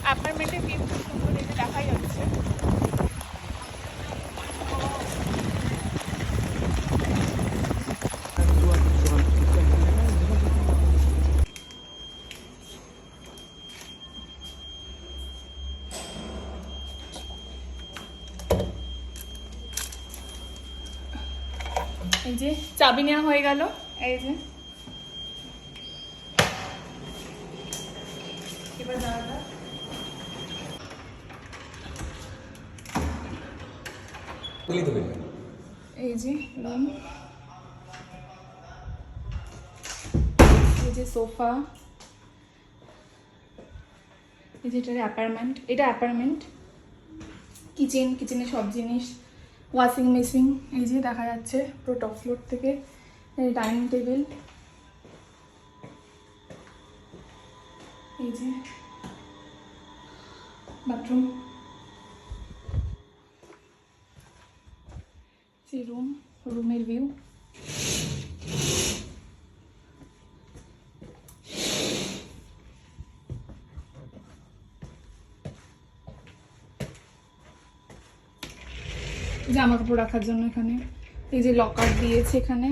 অ্যাপার্টমেন্টের ভিউ খুব সুন্দর, এই যে দেখা যাচ্ছে। এই যে চাবি নেওয়া হয়ে গেল, এই যে এবার দাঁড়াটা এই যে রুম, এই যে সোফা, এই যে এটা অ্যাপার্টমেন্ট, এটা অ্যাপার্টমেন্ট। কিচেনে সব জিনিস, ওয়াশিং মেশিন, এই যে দেখা যাচ্ছে পুরো টপ ফ্লোর থেকে। ডাইনিং টেবিল, এই যে বাথরুম, যে রুমের ভিউ। জামা কাপড় রাখার জন্য এখানে এই যে লকার দিয়েছে এখানে।